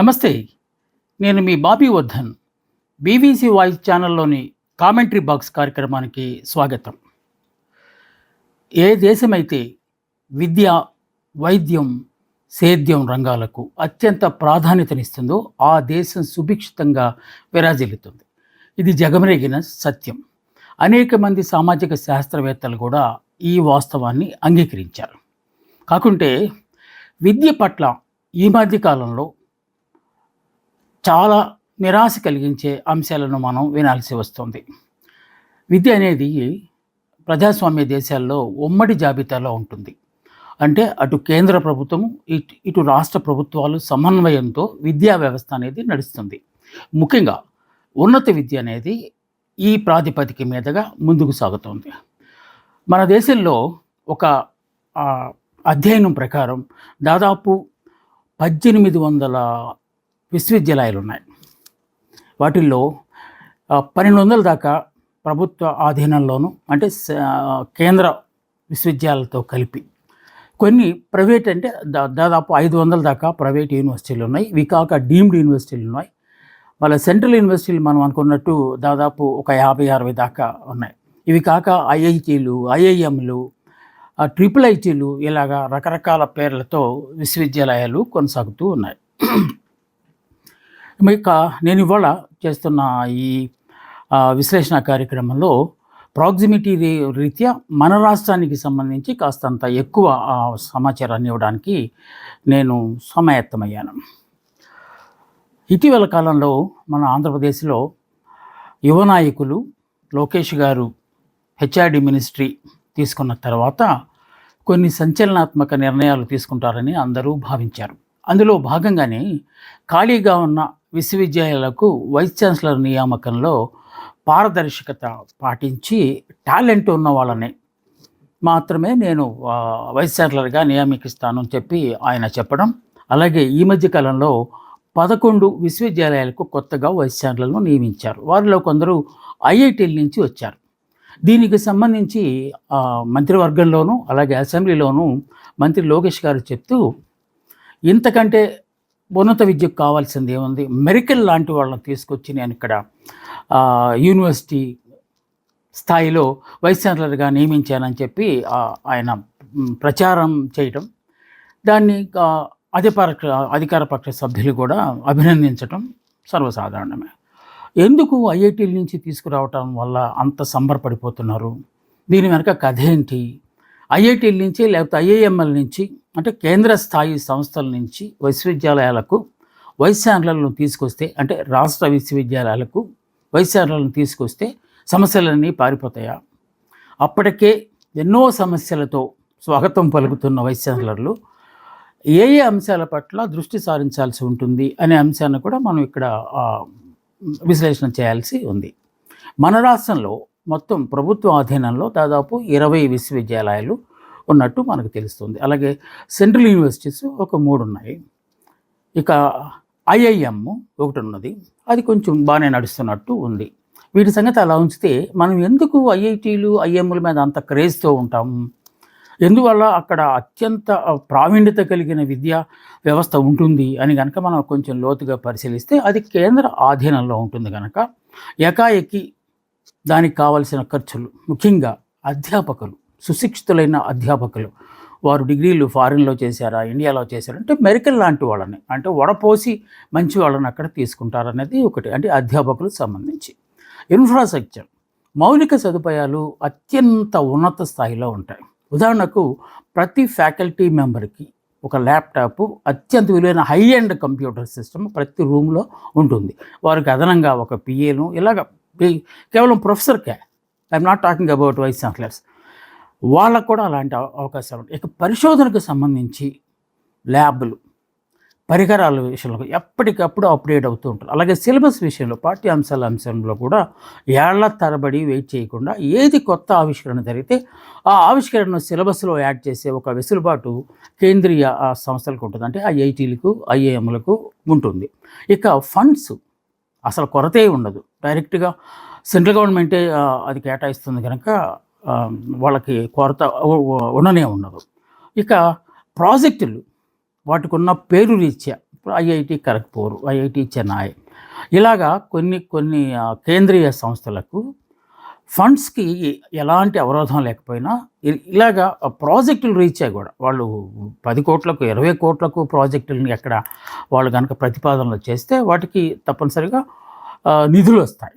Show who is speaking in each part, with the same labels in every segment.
Speaker 1: నమస్తే. నేను మీ బాబీ వర్ధన్. బీబీసీ వాయిస్ ఛానల్లోని కామెంటరీ బాక్స్ కార్యక్రమానికి స్వాగతం. ఏ దేశమైతే విద్య, వైద్యం, సేద్యం రంగాలకు అత్యంత ప్రాధాన్యతనిస్తుందో ఆ దేశం సుభిక్షితంగా విరాజిల్లుతుంది. ఇది జగమెరిగిన సత్యం. అనేక మంది సామాజిక శాస్త్రవేత్తలు కూడా ఈ వాస్తవాన్ని అంగీకరించారు. కాకుంటే విద్య పట్ల ఈ మధ్య కాలంలో చాలా నిరాశ కలిగించే అంశాలను మనం వినాల్సి వస్తుంది. విద్య అనేది ప్రజాస్వామ్య దేశాల్లో ఉమ్మడి జాబితాలో ఉంటుంది. అంటే అటు కేంద్ర ప్రభుత్వము, ఇటు రాష్ట్ర ప్రభుత్వాలు సమన్వయంతో విద్యా వ్యవస్థ అనేది నడుస్తుంది. ముఖ్యంగా ఉన్నత విద్య అనేది ఈ ప్రాతిపదిక మీదుగా ముందుకు సాగుతుంది. మన దేశంలో ఒక అధ్యయనం ప్రకారం దాదాపు 1800 విశ్వవిద్యాలయాలు ఉన్నాయి. వాటిల్లో 1200 దాకా ప్రభుత్వ ఆధీనంలోను, అంటే కేంద్ర విశ్వవిద్యాలయాలతో కలిపి. కొన్ని ప్రైవేట్, అంటే దాదాపు 500 దాకా ప్రైవేట్ యూనివర్సిటీలు ఉన్నాయి. ఇవి కాక డీమ్డ్ యూనివర్సిటీలు ఉన్నాయి. మళ్ళీ సెంట్రల్ యూనివర్సిటీలు మనం అనుకున్నట్టు దాదాపు ఒక 50-60 దాకా ఉన్నాయి. ఇవి కాక ఐఐటీలు, ఐఐఎంలు, ట్రిపుల్ ఐటీలు, ఇలాగా రకరకాల పేర్లతో విశ్వవిద్యాలయాలు కొనసాగుతూ ఉన్నాయి. ఇక నేను ఇవాళ చేస్తున్న ఈ విశ్లేషణ కార్యక్రమంలో ప్రాక్సిమిటీ రీత్యా మన రాష్ట్రానికి సంబంధించి కాస్తంత ఎక్కువ సమాచారాన్ని ఇవ్వడానికి నేను సమాయత్తమయ్యాను. ఇటీవల కాలంలో మన ఆంధ్రప్రదేశ్లో యువ నాయకులు లోకేష్ గారు హెచ్ఆర్డి మినిస్ట్రీ తీసుకున్న తర్వాత కొన్ని సంచలనాత్మక నిర్ణయాలు తీసుకుంటారని అందరూ భావించారు. అందులో భాగంగానే ఖాళీగా ఉన్న విశ్వవిద్యాలయాలకు వైస్ ఛాన్సలర్ నియామకంలో పారదర్శకత పాటించి టాలెంట్ ఉన్న వాళ్ళని మాత్రమే నేను వైస్ ఛాన్సలర్గా నియమిస్తాను అని చెప్పి ఆయన చెప్పడం. అలాగే ఈ మధ్య కాలంలో 11 విశ్వవిద్యాలయాలకు కొత్తగా వైస్ ఛాన్సలర్లను నియమించారు. వారిలో కొందరు ఐఐటీల నుంచి వచ్చారు. దీనికి సంబంధించి మంత్రివర్గంలోనూ అలాగే అసెంబ్లీలోనూ మంత్రి లోకేష్ గారు చెప్తూ, ఇంతకంటే ఉన్నత విద్యకు కావాల్సింది ఏముంది, మెరికల్ లాంటి వాళ్ళని తీసుకొచ్చి నేను ఇక్కడ యూనివర్సిటీ స్థాయిలో వైస్ ఛాన్సలర్గా నియమించానని చెప్పి ఆయన ప్రచారం చేయటం, దాన్ని అధికార పక్ష సభ్యులు కూడా అభినందించటం సర్వసాధారణమే. ఎందుకు ఐఐటీల నుంచి తీసుకురావటం వల్ల అంత సంబరపడిపోతున్నారు? దీని వెనక కథ ఏంటి? ఐఐటీల నుంచి లేకపోతే ఐఐఎంఎల్ నుంచి, అంటే కేంద్ర స్థాయి సంస్థల నుంచి విశ్వవిద్యాలయాలకు వైస్ ఛాన్సలర్లను తీసుకొస్తే, అంటే రాష్ట్ర విశ్వవిద్యాలయాలకు వైస్ ఛాన్సలర్లను తీసుకొస్తే సమస్యలన్నీ పారిపోతాయా? అప్పటికే ఎన్నో సమస్యలతో స్వాగతం పలుకుతున్న వైస్ ఛాన్సలర్లు ఏ ఏ అంశాల పట్ల దృష్టి సారించాల్సి ఉంటుంది అనే అంశాన్ని కూడా మనం ఇక్కడ విశ్లేషణ చేయాల్సి ఉంది. మన రాష్ట్రంలో మొత్తం ప్రభుత్వ ఆధీనంలో దాదాపు 20 విశ్వవిద్యాలయాలు ఉన్నట్టు మనకు తెలుస్తుంది. అలాగే సెంట్రల్ యూనివర్సిటీస్ ఒక 3 ఉన్నాయి. ఇక ఐఐఎం ఒకటి ఉన్నది, అది కొంచెం బాగానే నడుస్తున్నట్టు ఉంది. వీటి సంగతి అలా ఉంచితే మనం ఎందుకు ఐఐటీలు, ఐఎంల మీద అంత క్రేజ్తో ఉంటాము? ఎందువల్ల అక్కడ అత్యంత ప్రావీణ్యత కలిగిన విద్యా వ్యవస్థ ఉంటుంది అని కనుక మనం కొంచెం లోతుగా పరిశీలిస్తే, అది కేంద్ర ఆధీనంలో ఉంటుంది కనుక ఏకాఏకి దానికి కావలసిన ఖర్చులు, ముఖ్యంగా అధ్యాపకులు, సుశిక్షితులైన అధ్యాపకులు, వారు డిగ్రీలు ఫారిన్లో చేశారా, ఇండియాలో చేశారా, అంటే మెరికల్ లాంటి వాళ్ళని, అంటే వడపోసి మంచి వాళ్ళని అక్కడ తీసుకుంటారనేది ఒకటి. అంటే అధ్యాపకులకు సంబంధించి ఇన్ఫ్రాస్ట్రక్చర్, మౌలిక సదుపాయాలు అత్యంత ఉన్నత స్థాయిలో ఉంటాయి. ఉదాహరణకు ప్రతి ఫ్యాకల్టీ మెంబర్కి ఒక ల్యాప్టాప్, అత్యంత విలువైన హై ఎండ్ కంప్యూటర్ సిస్టమ్ ప్రతి రూమ్లో ఉంటుంది. వారికి అదనంగా ఒక పిఏను, ఇలాగ కేవలం ప్రొఫెసర్కే, I'm not talking about vice chancellors, వాళ్ళకు కూడా అలాంటి అవకాశాలు ఉంటాయి. ఇక పరిశోధనకు సంబంధించి ల్యాబ్లు, పరికరాల విషయంలో ఎప్పటికప్పుడు అప్డేట్ అవుతూ ఉంటారు. అలాగే సిలబస్ విషయంలో, పాఠ్యాంశాల అంశంలో కూడా ఏళ్ల తరబడి వెయిట్ చేయకుండా ఏది కొత్త ఆవిష్కరణ జరిగితే ఆ ఆవిష్కరణను సిలబస్లో యాడ్ చేసే ఒక వెసులుబాటు కేంద్రీయ సంస్థలకు ఉంటుంది. అంటే ఐఐటీలకు, ఐఐఎంలకు ఉంటుంది. ఇక ఫండ్స్ అసలు కొరతే ఉండదు. డైరెక్ట్గా సెంట్రల్ గవర్నమెంటే అది కేటాయిస్తుంది కనుక వాళ్ళకి కొరత ఉండనే ఉండదు. ఇక ప్రాజెక్టులు, వాటికి ఉన్న పేరు రీత్యా ఐఐటి ఖరగ్పూర్, ఐఐటి చెన్నై, ఇలాగా కొన్ని కొన్ని కేంద్రీయ సంస్థలకు ఫండ్స్‌కి ఎలాంటి అవరోధం లేకపోయినా ఇలాగా ప్రాజెక్టులు రీచ్ అయ్యి కూడా వాళ్ళు 10,00,00,000, 20,00,00,000 ప్రాజెక్టులని ఎక్కడ వాళ్ళు గనక ప్రతిపాదనలు చేస్తే వాటికి తప్పనిసరిగా నిధులొస్తాయి.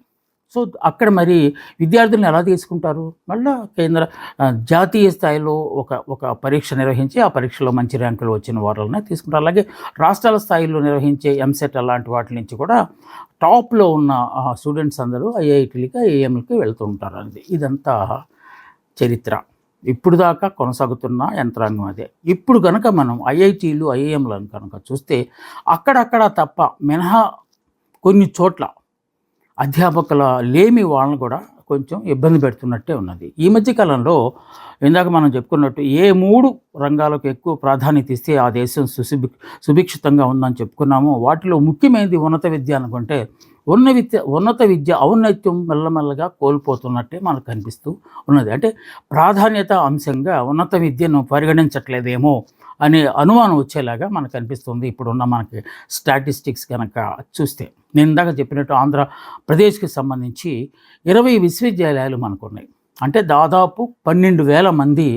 Speaker 1: సో, అక్కడ మరి విద్యార్థులను ఎలా తీసుకుంటారు? మళ్ళా జాతీయ స్థాయిలో ఒక పరీక్ష నిర్వహించి, ఆ పరీక్షలో మంచి ర్యాంకులు వచ్చిన వాళ్ళనే తీసుకుంటారు. అలాగే రాష్ట్రాల స్థాయిలో నిర్వహించే ఎంసెట్ అలాంటి వాటి నుంచి కూడా టాప్‌లో ఉన్న స్టూడెంట్స్ అందరూ ఐఐటీలకి, ఐఐఎంలకి వెళ్తూ ఉంటారు. అది ఇదంతా చరిత్ర. ఇప్పుడు దాకా కొనసాగుతున్న యంత్రాంగం అదే. ఇప్పుడు గనక మనం ఐఐటీలు, ఐఐఎంలను కనుక చూస్తే అక్కడక్కడ తప్ప మినహా కొన్ని చోట్ల అధ్యాపకుల లేమి వాళ్ళని కూడా కొంచెం ఇబ్బంది పెడుతున్నట్టే ఉన్నది. ఈ మధ్య కాలంలో ఇందాక మనం చెప్పుకున్నట్టు ఏ 3 రంగాలకు ఎక్కువ ప్రాధాన్యత ఇస్తే ఆ దేశం సుభిక్షితంగా ఉందని చెప్పుకున్నామో వాటిలో ముఖ్యమైనది ఉన్నత విద్య అనుకుంటే ఉన్నత విద్య ఔన్నత్యం మెల్లమెల్లగా కోల్పోతున్నట్టే మనకు కనిపిస్తూ ఉన్నది. అంటే ప్రాధాన్యత అంశంగా ఉన్నత విద్యను పరిగణించట్లేదేమో అనే అనుమానం వచ్చేలాగా మనకు అనిపిస్తుంది ఇప్పుడున్న మనకి స్టాటిస్టిక్స్ కనుక చూస్తే. నేను ఇందాక చెప్పినట్టు ఆంధ్రప్రదేశ్కి సంబంధించి 20 విశ్వవిద్యాలయాలు మనకున్నాయి. అంటే దాదాపు 12,000 మంది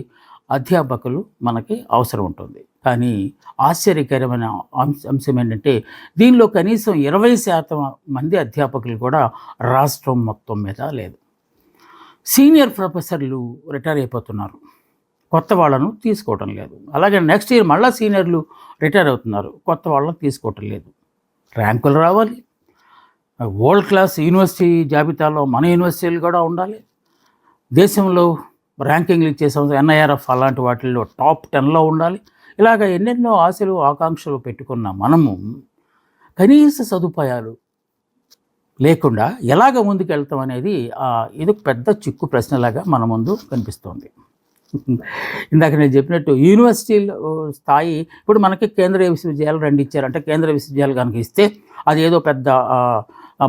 Speaker 1: అధ్యాపకులు మనకి అవసరం ఉంటుంది. కానీ ఆశ్చర్యకరమైన అంశం ఏంటంటే దీనిలో కనీసం 20% మంది అధ్యాపకులు కూడా రాష్ట్రం మొత్తం మీద లేదు. సీనియర్ ప్రొఫెసర్లు రిటైర్ అయిపోతున్నారు, కొత్త వాళ్ళను తీసుకోవటం లేదు. అలాగే నెక్స్ట్ ఇయర్ మళ్ళీ సీనియర్లు రిటైర్ అవుతున్నారు, కొత్త వాళ్ళను తీసుకోవటం లేదు. ర్యాంకులు రావాలి, వరల్డ్ క్లాస్ యూనివర్సిటీ జాబితాలో మన యూనివర్సిటీలు కూడా ఉండాలి, దేశంలో ర్యాంకింగ్లు ఇచ్చే సంస్థ NIRF అలాంటి వాటిల్లో టాప్ 10లో ఉండాలి. ఇలాగ ఎన్నెన్నో ఆశలు ఆకాంక్షలు పెట్టుకున్న మనము కనీస సదుపాయాలు లేకుండా ఎలాగ ముందుకు వెళ్తాం అనేది ఇది పెద్ద చిక్కు ప్రశ్నలాగా మన ముందు కనిపిస్తోంది. ఇందాక నేను చెప్పినట్టు యూనివర్సిటీల స్థాయి ఇప్పుడు మనకి కేంద్రీయ విశ్వవిద్యాలయాలు 2 ఇచ్చారు. అంటే కేంద్రీయ విశ్వవిద్యాలయాలు కనుక ఇస్తే అది ఏదో పెద్ద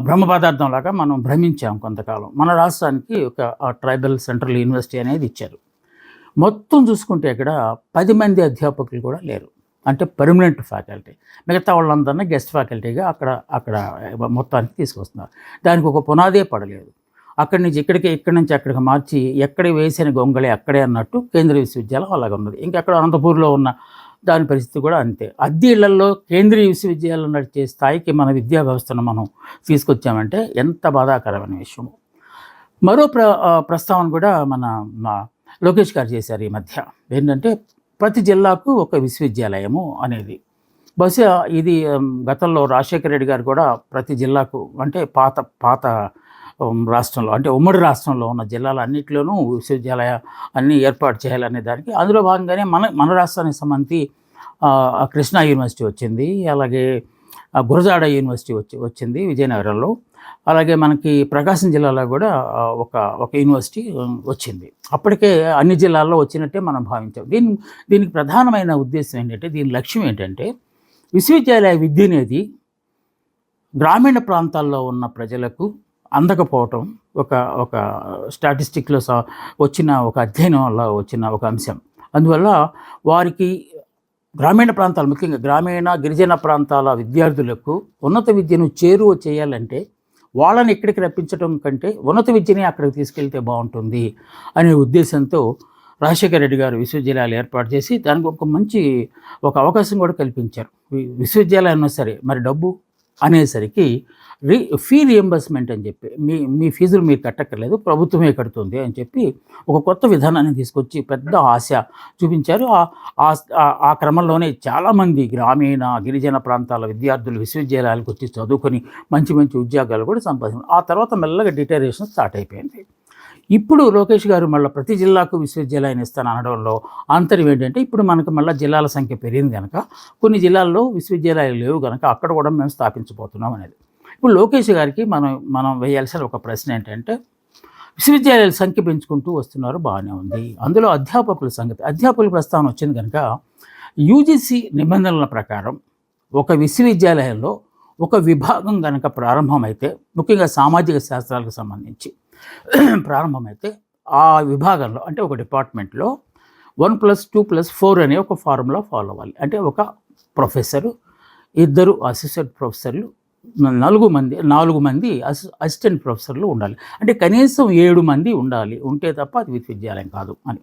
Speaker 1: బ్రహ్మ పదార్థం లాగా మనం భ్రమించాం కొంతకాలం. మన రాష్ట్రానికి ఒక ట్రైబల్ సెంట్రల్ యూనివర్సిటీ అనేది ఇచ్చారు. మొత్తం చూసుకుంటే ఇక్కడ 10 మంది అధ్యాపకులు కూడా లేరు, అంటే పర్మనెంట్ ఫ్యాకల్టీ. మిగతా వాళ్ళందరినీ గెస్ట్ ఫ్యాకల్టీగా అక్కడ మొత్తానికి తీసుకొస్తున్నారు. దానికి ఒక పునాదే పడలేదు. ఇక్కడి నుంచి అక్కడికి మార్చి ఎక్కడ వేసిన గొంగళి అక్కడే అన్నట్టు కేంద్రీయ విశ్వవిద్యాలయం అలాగే ఉన్నది. ఇంకెక్కడ అనంతపూర్లో ఉన్న దాని పరిస్థితి కూడా అంతే. అద్దె ఇళ్లలో కేంద్రీయ విశ్వవిద్యాలయం నడిచే స్థాయికి మన విద్యా వ్యవస్థను మనం తీసుకొచ్చామంటే ఎంత బాధాకరమైన విషయము. మరో ప్రస్తావన కూడా మన లోకేష్ గారు చేశారు ఈ మధ్య. ఏంటంటే ప్రతి జిల్లాకు ఒక విశ్వవిద్యాలయము అనేది. బహుశా ఇది గతంలో రాజశేఖర రెడ్డి గారు కూడా ప్రతి జిల్లాకు, అంటే పాత రాష్ట్రంలో, అంటే ఉమ్మడి రాష్ట్రంలో ఉన్న జిల్లాలన్నింటిలోనూ విశ్వవిద్యాలయ అన్నీ ఏర్పాటు చేయాలనే దానికి అందులో భాగంగానే మన రాష్ట్రానికి సంబంధించి కృష్ణా యూనివర్సిటీ వచ్చింది, అలాగే గురజాడ యూనివర్సిటీ వచ్చింది విజయనగరంలో, అలాగే మనకి ప్రకాశం జిల్లాలో కూడా ఒక యూనివర్సిటీ వచ్చింది. అప్పటికే అన్ని జిల్లాల్లో వచ్చినట్టే మనం భావించాం. దీనికి ప్రధానమైన ఉద్దేశం ఏంటంటే, దీని లక్ష్యం ఏంటంటే విశ్వవిద్యాలయ విద్య అనేది గ్రామీణ ప్రాంతాల్లో ఉన్న ప్రజలకు అందకపోవటం ఒక స్టాటిస్టిక్లో వచ్చిన ఒక అధ్యయనం వల్ల వచ్చిన ఒక అంశం. అందువల్ల వారికి గ్రామీణ ప్రాంతాలు, ముఖ్యంగా గ్రామీణ గిరిజన ప్రాంతాల విద్యార్థులకు ఉన్నత విద్యను చేరువ చేయాలంటే వాళ్ళని ఇక్కడికి రప్పించడం కంటే ఉన్నత విద్యని అక్కడికి తీసుకెళ్తే బాగుంటుంది అనే ఉద్దేశంతో రాజశేఖర రెడ్డి గారు విశ్వవిద్యాలయాలు ఏర్పాటు చేసి దానికి ఒక అవకాశం కూడా కల్పించారు. విశ్వవిద్యాలయం అన్నా సరే మరి డబ్బు అనేసరికి ఫీ రియంబర్స్మెంట్ అని చెప్పి మీ ఫీజులు మీరు కట్టక్కర్లేదు, ప్రభుత్వమే కడుతుంది అని చెప్పి ఒక కొత్త విధానాన్ని తీసుకొచ్చి పెద్ద ఆశ చూపించారు. ఆ క్రమంలోనే చాలామంది గ్రామీణ గిరిజన ప్రాంతాల విద్యార్థులు విశ్వవిద్యాలయాలకు వచ్చి చదువుకొని మంచి ఉద్యోగాలు కూడా సంపాదించారు. ఆ తర్వాత మెల్లగా డిటరేషన్ స్టార్ట్ అయిపోయింది. ఇప్పుడు లోకేష్ గారు మళ్ళీ ప్రతి జిల్లాకు విశ్వవిద్యాలయాన్ని ఇస్తాను అనడంలో ఆంతర్యం ఏంటంటే, ఇప్పుడు మనకు మళ్ళీ జిల్లాల సంఖ్య పెరిగింది కనుక కొన్ని జిల్లాల్లో విశ్వవిద్యాలయాలు లేవు కనుక అక్కడ కూడా మేము స్థాపించబోతున్నాం అనేది. ఇప్పుడు లోకేష్ గారికి మనం వేయాల్సిన ఒక ప్రశ్న ఏంటంటే, విశ్వవిద్యాలయాల సంఖ్య పెంచుకుంటూ వస్తున్నారు, బాగానే ఉంది. అందులో అధ్యాపకుల ప్రస్తావన వచ్చింది కనుక యూజీసీ నిబంధనల ప్రకారం ఒక విశ్వవిద్యాలయంలో ఒక విభాగం కనుక ప్రారంభమైతే, ముఖ్యంగా సామాజిక శాస్త్రాలకు సంబంధించి ప్రారంభమైతే ఆ విభాగంలో, అంటే ఒక డిపార్ట్మెంట్లో 1+2+4 అనే ఒక ఫార్ములా ఫాలో అవ్వాలి. అంటే ఒక ప్రొఫెసరు 2 అసోసియేట్ ప్రొఫెసర్లు, 4 మంది అసిస్టెంట్ ప్రొఫెసర్లు ఉండాలి. అంటే కనీసం 7 మంది ఉండాలి. ఉంటే తప్ప అది విశ్వవిద్యాలయం కాదు అని.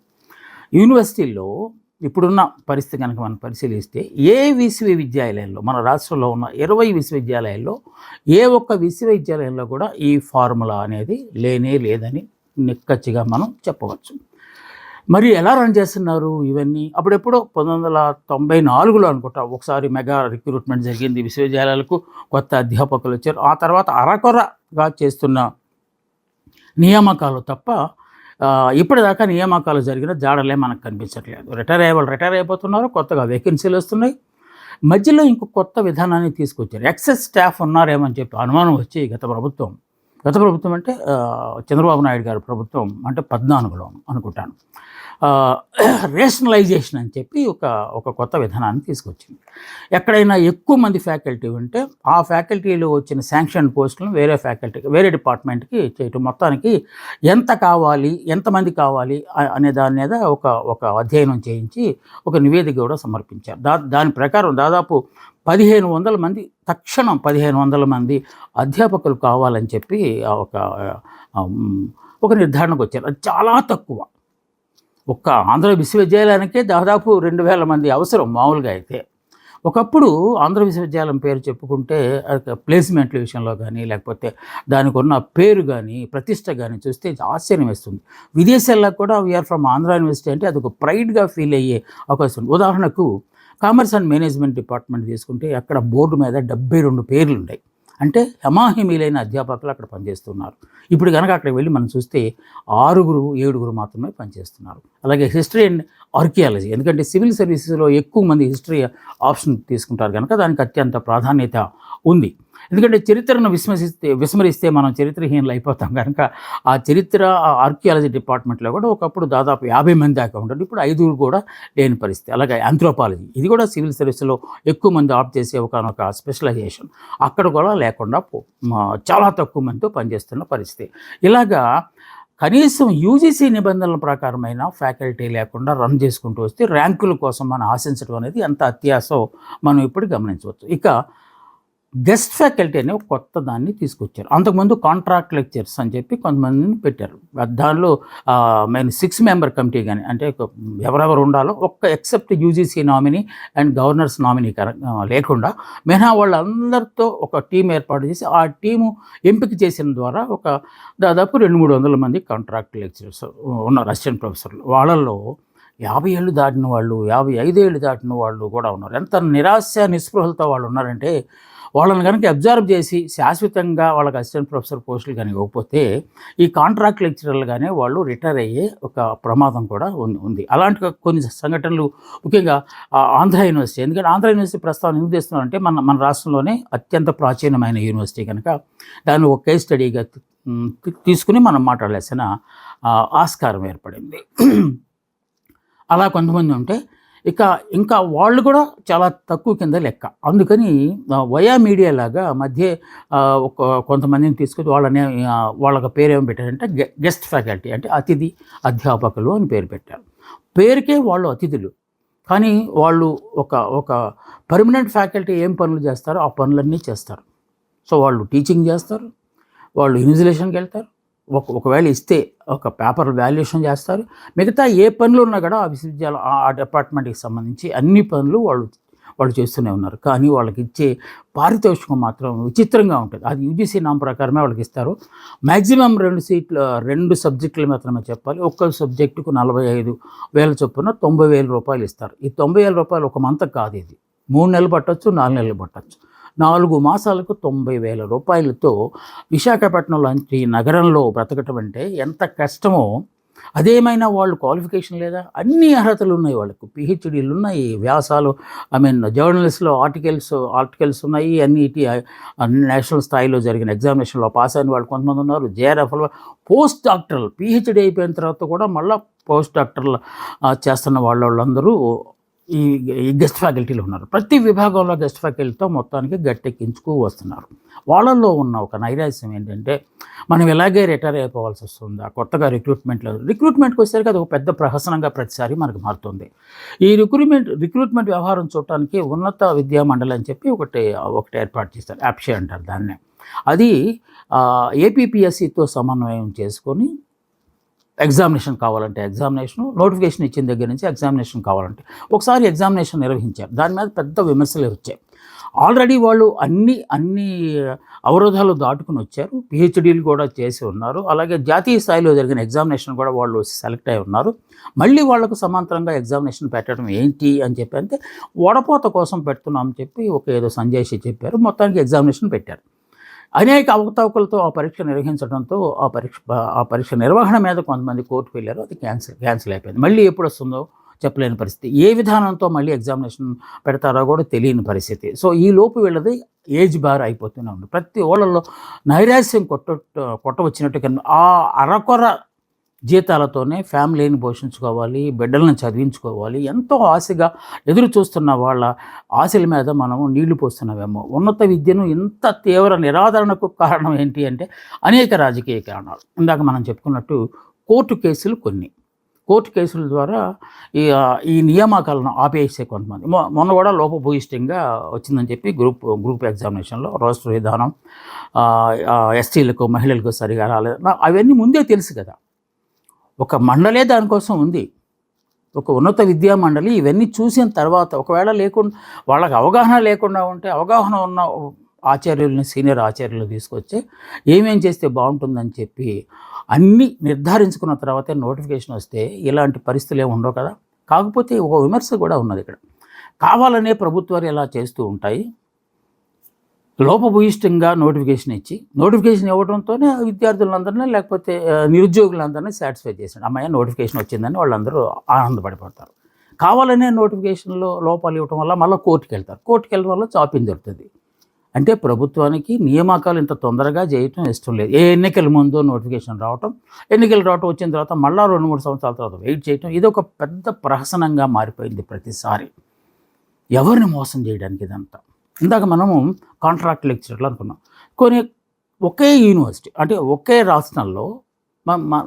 Speaker 1: యూనివర్సిటీల్లో ఇప్పుడున్న పరిస్థితి కనుక మనం పరిశీలిస్తే ఏ విశ్వవిద్యాలయంలో, మన రాష్ట్రంలో ఉన్న 20 విశ్వవిద్యాలయాల్లో ఏ ఒక్క విశ్వవిద్యాలయంలో కూడా ఈ ఫార్ములా అనేది లేనే లేదని నిక్కచ్చిగా మనం చెప్పవచ్చు. మరి ఎలా రన్ చేస్తున్నారు ఇవన్నీ? అప్పుడెప్పుడో 1994లో అనుకుంటా ఒకసారి మెగా రిక్రూట్మెంట్ జరిగింది. విశ్వవిద్యాలయాలకు కొత్త అధ్యాపకులు వచ్చారు. ఆ తర్వాత అరకొరగా చేస్తున్న నియామకాలు తప్ప ఇప్పటిదాకా నియామకాలు జరిగిన జాడలే మనకు కనిపించట్లేదు. రిటైర్ అయిపోతున్నారు, కొత్తగా వేకెన్సీలు వస్తున్నాయి. మధ్యలో ఇంకో కొత్త విధానాన్ని తీసుకొచ్చారు. ఎక్సెస్ స్టాఫ్ ఉన్నారేమని చెప్పి అనుమానం వచ్చి గత ప్రభుత్వం అంటే చంద్రబాబు నాయుడు గారి ప్రభుత్వం అంటే 14లో అనుకుంటాను, రేషనలైజేషన్ అని చెప్పి ఒక కొత్త విధానాన్ని తీసుకొచ్చింది. ఎక్కడైనా ఎక్కువ మంది ఫ్యాకల్టీ ఉంటే ఆ ఫ్యాకల్టీలో వచ్చిన శాంక్షన్ పోస్టులను వేరే డిపార్ట్మెంట్కి చేయటం, మొత్తానికి ఎంతమంది కావాలి అనే దాని మీద ఒక అధ్యయనం చేయించి ఒక నివేదిక కూడా సమర్పించారు. దాని ప్రకారం దాదాపు 1500 మంది, తక్షణం 1500 మంది అధ్యాపకులు కావాలని చెప్పి ఒక నిర్ధారణకు వచ్చారు. అది చాలా తక్కువ. ఒక్క ఆంధ్ర విశ్వవిద్యాలయానికే దాదాపు 2000 మంది అవసరం మామూలుగా అయితే. ఒకప్పుడు ఆంధ్ర విశ్వవిద్యాలయం పేరు చెప్పుకుంటే ప్లేస్మెంట్ల విషయంలో కానీ, లేకపోతే దానికి ఉన్న పేరు కానీ, ప్రతిష్ట కానీ చూస్తే ఆశ్చర్యం వేస్తుంది. విదేశాల్లో కూడా వీఆర్ ఫ్రమ్ ఆంధ్ర యూనివర్సిటీ అంటే అదొక ప్రైడ్గా ఫీల్ అయ్యే అవకాశం ఉంది. ఉదాహరణకు కామర్స్ అండ్ మేనేజ్మెంట్ డిపార్ట్మెంట్ తీసుకుంటే అక్కడ బోర్డు మీద 72 పేర్లు ఉన్నాయి. అంటే హమాహిమీలైన అధ్యాపకులు అక్కడ పనిచేస్తున్నారు. ఇప్పుడు కనుక అక్కడికి వెళ్ళి మనం చూస్తే 6-7 మాత్రమే పనిచేస్తున్నారు. అలాగే హిస్టరీ అండ్ ఆర్కియాలజీ, ఎందుకంటే సివిల్ సర్వీసెస్లో ఎక్కువ మంది హిస్టరీ ఆప్షన్ తీసుకుంటారు కనుక దానికి అత్యంత ప్రాధాన్యత ఉంది. ఎందుకంటే చరిత్రను విస్మరిస్తే మనం చరిత్రహీనులు అయిపోతాం కనుక ఆ చరిత్ర ఆర్కియాలజీ డిపార్ట్మెంట్లో కూడా ఒకప్పుడు దాదాపు 50 మంది దాకా ఉంటారు. ఇప్పుడు 5 కూడా లేని పరిస్థితి. అలాగే ఆంథ్రోపాలజీ, ఇది కూడా సివిల్ సర్వీస్లో ఎక్కువ మంది ఆప్ట్ చేసే ఒక స్పెషలైజేషన్, అక్కడ కూడా లేకుండా చాలా తక్కువ మందితో పనిచేస్తున్న పరిస్థితి. ఇలాగా కనీసం యూజీసీ నిబంధనల ప్రకారమైన ఫ్యాకల్టీ లేకుండా రన్ చేసుకుంటూ వస్తే ర్యాంకుల కోసం మనం ఆశించడం అనేది ఎంత అత్యాసో మనం ఇప్పుడు గమనించవచ్చు. ఇక గెస్ట్ ఫ్యాకల్టీ అనే ఒక కొత్త దాన్ని తీసుకొచ్చారు. అంతకుముందు కాంట్రాక్ట్ లెక్చర్స్ అని చెప్పి కొంతమందిని పెట్టారు. దానిలో మెయిన్ 6 మెంబర్ కమిటీ కానీ, అంటే ఎవరెవరు ఉండాలో ఒక్క except UGC nominee and governors nominee లేకుండా మినహా వాళ్ళందరితో ఒక టీం ఏర్పాటు చేసి ఆ టీము ఎంపిక చేసిన ద్వారా దాదాపు 200-300 మంది కాంట్రాక్ట్ లెక్చరర్స్ ఉన్నారు, అసిస్టెంట్ ప్రొఫెసర్లు. వాళ్ళల్లో 50 ఏళ్ళు దాటిన వాళ్ళు, 55 ఏళ్ళు దాటిన వాళ్ళు కూడా ఉన్నారు. ఎంత నిరాశ నిస్పృహలతో వాళ్ళు ఉన్నారంటే, వాళ్ళని కనుక అబ్జర్వ్ చేసి శాశ్వతంగా వాళ్ళకి అసిస్టెంట్ ప్రొఫెసర్ పోస్టులు కానీ ఇవ్వకపోతే ఈ కాంట్రాక్ట్ లెక్చరర్లు కానీ వాళ్ళు రిటైర్ అయ్యే ఒక ప్రమాదం కూడా ఉంది. అలాంటి కొన్ని సంఘటనలు ముఖ్యంగా ఆంధ్ర యూనివర్సిటీ, ఎందుకంటే ఆంధ్ర యూనివర్సిటీ ప్రస్తావన ఎందుకు తెస్తున్నారంటే మన రాష్ట్రంలోనే అత్యంత ప్రాచీనమైన యూనివర్సిటీ కనుక దాన్ని ఒక కేస్ స్టడీగా తీసుకుని మనం మాట్లాడాల్సిన ఆస్కారం ఏర్పడింది. అలా కొంతమంది ఉంటే ఇంకా వాళ్ళు కూడా చాలా తక్కువ కింద లెక్క. అందుకని వయా మీడియా లాగా మధ్య కొంతమందిని తీసుకొచ్చి వాళ్ళకి పేరు ఏమి పెట్టారంటే గెస్ట్ ఫ్యాకల్టీ, అంటే అతిథి అధ్యాపకులు అని పేరు పెట్టారు. పేరుకే వాళ్ళు అతిథులు, కానీ వాళ్ళు ఒక పర్మనెంట్ ఫ్యాకల్టీ ఏం పనులు చేస్తారో ఆ పనులన్నీ చేస్తారు. సో వాళ్ళు టీచింగ్ చేస్తారు, వాళ్ళు ఇన్విజిలేషన్కి వెళ్తారు, ఒకవేళ ఇస్తే ఒక పేపర్ వాల్యుయేషన్ చేస్తారు. మిగతా ఏ పనులు ఉన్నా కూడా ఆ విశ్వవిద్యాలయం ఆ డిపార్ట్మెంట్కి సంబంధించి అన్ని పనులు వాళ్ళు చేస్తూనే ఉన్నారు. కానీ వాళ్ళకి ఇచ్చే పారితోషికం మాత్రం విచిత్రంగా ఉంటుంది. అది యూజీసీ నామ ప్రకారమే వాళ్ళకి ఇస్తారు. మ్యాక్సిమం 2 సబ్జెక్టులు మాత్రమే చెప్పాలి. ఒక్క సబ్జెక్టుకు 45,000 చొప్పున 90,000 రూపాయలు ఇస్తారు. ఈ 90,000 రూపాయలు ఒక మంత్ కాదు, ఇది 3 నెలలు పట్టవచ్చు, 4 నెలలు పట్టవచ్చు. 4 మాసాలకు 90,000 రూపాయలతో విశాఖపట్నం లాంటి నగరంలో బ్రతకటం అంటే ఎంత కష్టమో. అదేమైనా వాళ్ళు క్వాలిఫికేషన్ లేదా, అన్ని అర్హతలు ఉన్నాయి వాళ్ళకు, పిహెచ్డీలు ఉన్నాయి, వ్యాసాలు జర్నలిస్ట్లో ఆర్టికల్స్ ఉన్నాయి, అన్నిటి నేషనల్ స్థాయిలో జరిగిన ఎగ్జామినేషన్లో పాస్ అయిన వాళ్ళు కొంతమంది ఉన్నారు. జేఆర్ఎఫ్లో పోస్ట్ డాక్టర్లు, పిహెచ్డీ అయిపోయిన తర్వాత కూడా మళ్ళీ పోస్ట్ డాక్టర్లు చేస్తున్న వాళ్ళందరూ ఈ ఈ గెస్ట్ ఫ్యాకల్టీలు ఉన్నారు. ప్రతి విభాగంలో గెస్ట్ ఫ్యాకల్టీతో మొత్తానికి గట్టెక్కించుకు వస్తున్నారు. వాళ్ళల్లో ఉన్న ఒక నైరాశ్యం ఏంటంటే, మనం ఇలాగే రిటైర్ అయిపోవాల్సి వస్తుందా, కొత్తగా రిక్రూట్మెంట్కి వచ్చేసరికి అది ఒక పెద్ద ప్రహసనంగా ప్రతిసారి మనకు మారుతుంది. ఈ రిక్రూట్మెంట్ వ్యవహారం చూడటానికి ఉన్నత విద్యా మండలి అని చెప్పి ఒకటి ఏర్పాటు చేస్తారు. యాప్షే అంటారు దాన్నే. అది ఏపీపీఎస్సితో సమన్వయం చేసుకొని ఎగ్జామినేషన్ కావాలంటే ఎగ్జామినేషను, నోటిఫికేషన్ ఇచ్చిన దగ్గర నుంచి ఎగ్జామినేషన్ కావాలంటే ఒకసారి ఎగ్జామినేషన్ నిర్వహించారు. దాని మీద పెద్ద విమర్శలు వచ్చాయి. ఆల్రెడీ వాళ్ళు అన్ని అవరోధాలు దాటుకుని వచ్చారు. పిహెచ్డీలు కూడా చేసి ఉన్నారు. అలాగే జాతీయ స్థాయిలో జరిగిన ఎగ్జామినేషన్ కూడా వాళ్ళు సెలెక్ట్ అయి ఉన్నారు. మళ్ళీ వాళ్లకు సమాంతరంగా ఎగ్జామినేషన్ పెట్టడం ఏంటి అని చెప్పి అంటే వడపోత కోసం పెడుతున్నామని చెప్పి ఏదో సంజయ్ చెప్పారు. మొత్తానికి ఎగ్జామినేషన్ పెట్టారు. అనేక అవకతవకలతో ఆ పరీక్ష నిర్వహించడంతో ఆ పరీక్ష నిర్వహణ మీద కొంతమంది కోర్టుకు వెళ్ళారు. అది క్యాన్సిల్ అయిపోయింది. మళ్ళీ ఎప్పుడు వస్తుందో చెప్పలేని పరిస్థితి. ఏ విధానంతో మళ్ళీ ఎగ్జామినేషన్ పెడతారో కూడా తెలియని పరిస్థితి. సో ఈ లోపు వీళ్ళది ఏజ్ బార్ అయిపోతూనే ఉంది. ప్రతి ఓళ్ళల్లో నైరాశ్యం కొట్టవచ్చినట్టు ఆ అరకొర జీతాలతోనే ఫ్యామిలీని పోషించుకోవాలి, బిడ్డలను చదివించుకోవాలి, ఎంతో ఆశగా ఎదురు చూస్తున్న వాళ్ళ ఆశల మీద మనము నీళ్లు పోస్తున్నామేమో. ఉన్నత విద్యను ఇంత తీవ్ర నిరాదరణకు కారణం ఏంటి అంటే అనేక రాజకీయ కారణాలు. ఇందాక మనం చెప్పుకున్నట్టు కోర్టు కేసుల ద్వారా ఈ నియామకాలను ఆపేసే కొంతమంది. మొన్న కూడా లోపభూయిష్టంగా వచ్చిందని చెప్పి గ్రూప్ ఎగ్జామినేషన్లో రాష్ట్ర విధానం ఎస్టీలకు మహిళలకు సరిగా రాలేదు. అవన్నీ ముందే తెలుసు కదా. ఒక మండలే దానికోసం ఉంది. ఒక ఉన్నత విద్యా మండలి ఇవన్నీ చూసిన తర్వాత ఒకవేళ వాళ్ళకి అవగాహన లేకుండా ఉంటే అవగాహన ఉన్న ఆచార్యుల్ని, సీనియర్ ఆచార్యులు తీసుకొచ్చి ఏమేం చేస్తే బాగుంటుందని చెప్పి అన్నీ నిర్ధారించుకున్న తర్వాతే నోటిఫికేషన్ వస్తే ఇలాంటి పరిస్థితులు ఏమి ఉండవు కదా. కాకపోతే ఒక విమర్శ కూడా ఉన్నది ఇక్కడ. కావాలనే ప్రభుత్వాలు ఇలా చేస్తూ ఉంటాయి. లోపభూయిష్టంగా నోటిఫికేషన్ ఇవ్వడంతోనే విద్యార్థులందరినీ లేకపోతే నిరుద్యోగులందరినీ సాటిస్ఫై చేశాడు. అమ్మాయి నోటిఫికేషన్ వచ్చిందని వాళ్ళందరూ ఆనందపడిపోతారు. కావాలనే నోటిఫికేషన్లో లోపాలు ఇవ్వడం వల్ల మళ్ళీ కోర్టుకు వెళ్ళడం వల్ల చాపింగ్ జరుగుతుంది. అంటే ప్రభుత్వానికి నియామకాలు ఇంత తొందరగా చేయటం ఇష్టం లేదు. ఏ ఎన్నికల ముందు నోటిఫికేషన్ ఎన్నికలు రావటం వచ్చిన తర్వాత మళ్ళీ 2-3 సంవత్సరాల తర్వాత వెయిట్ చేయటం, ఇది ఒక పెద్ద ప్రహసనంగా మారిపోయింది ప్రతిసారి. ఎవరిని మోసం చేయడానికి ఇదంతా. ఇందాక మనము కాంట్రాక్ట్ లెక్చరర్లు అనుకున్నాం. ఒకే యూనివర్సిటీ అంటే ఒకే రాష్ట్రంలో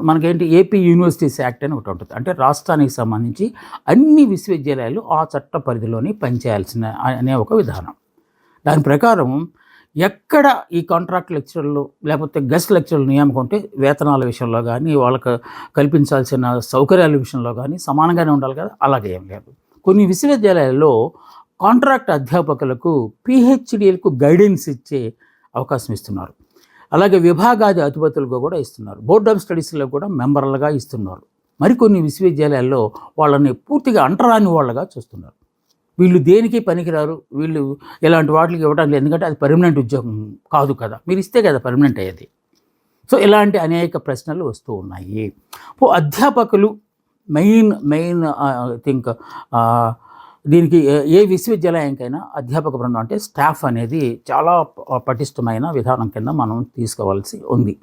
Speaker 1: మనకేంటి ఏపీ యూనివర్సిటీస్ యాక్ట్ అని ఒకటి ఉంటుంది. అంటే రాష్ట్రానికి సంబంధించి అన్ని విశ్వవిద్యాలయాలు ఆ చట్ట పరిధిలోని పనిచేయాల్సిన అనే ఒక విధానం. దాని ప్రకారం ఎక్కడ ఈ కాంట్రాక్ట్ లెక్చరర్లు లేకపోతే గెస్ట్ లెక్చరర్లు నియామకం ఉంటే వేతనాల విషయంలో కానీ వాళ్ళకు కల్పించాల్సిన సౌకర్యాల విషయంలో కానీ సమానంగానే ఉండాలి కదా. అలాగే ఏం లేదు. కొన్ని విశ్వవిద్యాలయాల్లో కాంట్రాక్ట్ అధ్యాపకులకు పిహెచ్డీలకు గైడెన్స్ ఇచ్చే అవకాశం ఇస్తున్నారు. అలాగే విభాగాది అధిపతులుగా కూడా ఇస్తున్నారు. బోర్డ్ ఆఫ్ స్టడీస్లో కూడా మెంబర్లుగా ఇస్తున్నారు. మరికొన్ని విశ్వవిద్యాలయాల్లో వాళ్ళని పూర్తిగా అంటరాని వాళ్ళగా చూస్తున్నారు. వీళ్ళు దేనికి పనికిరారు, వీళ్ళు ఇలాంటి వాటికి ఇవ్వడం లేదు, ఎందుకంటే అది పర్మనెంట్ ఉద్యోగం కాదు కదా, మీరు ఇస్తే కదా పర్మనెంట్ అయ్యేది. సో ఇలాంటి అనేక ప్రశ్నలు వస్తూ ఉన్నాయి. అధ్యాపకులు మెయిన్ థింక్ దీనికి ఏ విశ్వవిద్యాలయానికైనా అధ్యాపక బృందం అంటే స్టాఫ్ అనేది చాలా పటిష్టమైన విధానం కింద మనం తీసుకోవాల్సి ఉంది.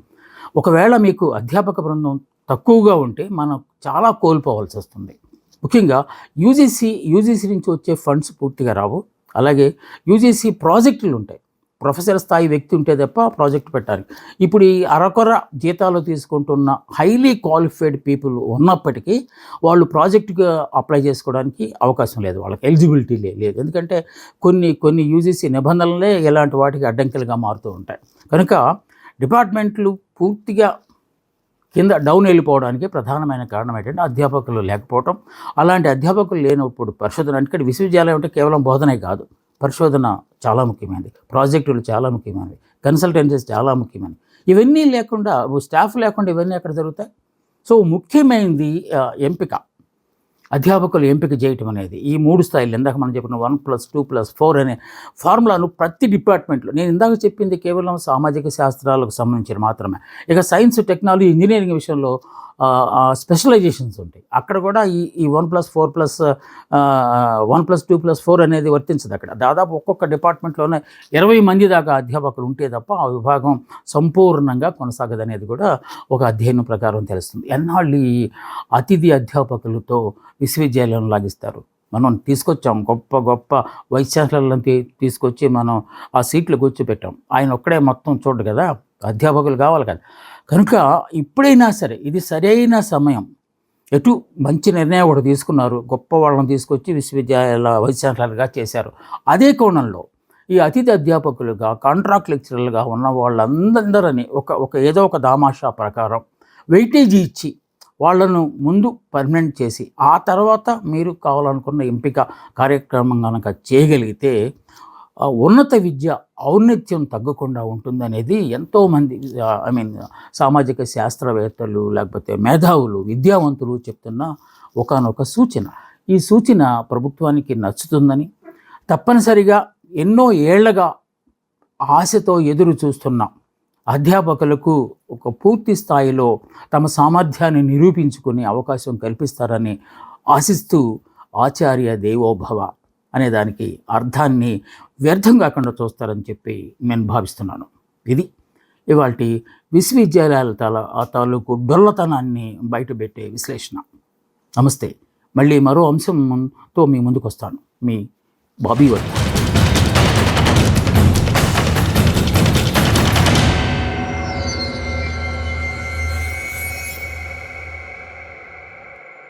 Speaker 1: ఒకవేళ మీకు అధ్యాపక బృందం తక్కువగా ఉంటే మనం చాలా కోల్పోవాల్సి వస్తుంది. ముఖ్యంగా యూజీసీ నుంచి వచ్చే ఫండ్స్ పూర్తిగా రావు. అలాగే యూజీసీ ప్రాజెక్టులు ఉంటాయి. ప్రొఫెసర్ స్థాయి వ్యక్తి ఉంటే తప్ప ప్రాజెక్ట్ పెట్టాలి. ఇప్పుడు ఈ అరకొర జీతాలు తీసుకుంటున్న హైలీ క్వాలిఫైడ్ పీపుల్ ఉన్నప్పటికీ వాళ్ళు ప్రాజెక్టుగా అప్లై చేసుకోవడానికి అవకాశం లేదు, వాళ్ళకి ఎలిజిబిలిటీ లేదు. ఎందుకంటే కొన్ని యూజీసీ నిబంధనలే ఇలాంటి వాటికి అడ్డంకిలుగా మారుతూ ఉంటాయి. కనుక డిపార్ట్మెంట్లు పూర్తిగా కింద డౌన్ వెళ్ళిపోవడానికి ప్రధానమైన కారణం ఏంటంటే అధ్యాపకులు లేకపోవటం. అలాంటి అధ్యాపకులు లేనప్పుడు పరిశోధన, అంటే విశ్వవిద్యాలయం అంటే కేవలం బోధనే కాదు, పరిశోధన చాలా ముఖ్యమైనది, ప్రాజెక్టులు చాలా ముఖ్యమైనవి, కన్సల్టెన్సీస్ చాలా ముఖ్యమైనవి. ఇవన్నీ లేకుండా స్టాఫ్ లేకుండా ఇవన్నీ ఎక్కడ జరుగుతాయి? సో ముఖ్యమైనది అధ్యాపకులు ఎంపిక చేయటం అనేది. ఈ 3 స్థాయిలు ఇందాక మనం చెప్పిన 1+2+4 అనే ఫార్ములాను ప్రతి డిపార్ట్మెంట్లో, నేను ఇందాక చెప్పింది కేవలం సామాజిక శాస్త్రాలకు సంబంధించిన మాత్రమే. ఇక సైన్స్, టెక్నాలజీ, ఇంజనీరింగ్ విషయంలో స్పెషలైజేషన్స్ ఉంటాయి. అక్కడ కూడా ఈ 1+2+4 అనేది వర్తించదు. అక్కడ దాదాపు ఒక్కొక్క డిపార్ట్మెంట్లోనే 20 మంది దాకా అధ్యాపకులు ఉంటే తప్ప ఆ విభాగం సంపూర్ణంగా కొనసాగదనేది కూడా ఒక అధ్యయనం ప్రకారం తెలుస్తుంది. ఎన్నాళ్ళు ఈ అతిథి అధ్యాపకులతో విశ్వవిద్యాలయం లాగిస్తారు? మనం తీసుకొచ్చాం, గొప్ప గొప్ప వైస్ ఛాన్సలర్లను తీసుకొచ్చి మనం ఆ సీట్లు కూర్చోబెట్టాం. ఆయన ఒక్కడే మొత్తం చూడడు కదా, అధ్యాపకులు కావాలి కదా. కనుక ఇప్పుడైనా సరే ఇది సరైన సమయం. ఎటు మంచి నిర్ణయం ఒకటి తీసుకున్నారు, గొప్ప వాళ్ళని తీసుకొచ్చి విశ్వవిద్యాలయాల వైస్ ఛాన్సలర్గా చేశారు. అదే కోణంలో ఈ అతిథి అధ్యాపకులుగా, కాంట్రాక్ట్ లెక్చరర్లుగా ఉన్న వాళ్ళందరినీ ఒక ఏదో ఒక దామాషా ప్రకారం వెయిటేజీ ఇచ్చి వాళ్ళను ముందు పర్మనెంట్ చేసి ఆ తర్వాత మీరు కావాలనుకున్న ఎంపిక కార్యక్రమం కనుక చేయగలిగితే ఉన్నత విద్య ఔన్నత్యం తగ్గకుండా ఉంటుందనేది ఎంతోమంది సామాజిక శాస్త్రవేత్తలు, లేకపోతే మేధావులు, విద్యావంతులు చెప్తున్న ఒకానొక సూచన. ఈ సూచన ప్రభుత్వానికి నచ్చుతుందని, తప్పనిసరిగా ఎన్నో ఏళ్లగా ఆశతో ఎదురు చూస్తున్న అధ్యాపకులకు ఒక పూర్తి స్థాయిలో తమ సామర్థ్యాన్ని నిరూపించుకునే అవకాశం కల్పిస్తారని ఆశిస్తూ ఆచార్య దేవోభవ అనే దానికి అర్థాన్ని వ్యర్థం కాకుండా చూస్తారని చెప్పి నేను భావిస్తున్నాను. ఇది ఇవాల్టి విశ్వవిద్యాలయాల తాలూకు డొల్లతనాన్ని బయటపెట్టే విశ్లేషణ. నమస్తే. మళ్ళీ మరో అంశంతో మీ ముందుకు వస్తాను. మీ బాబీ వర్మ.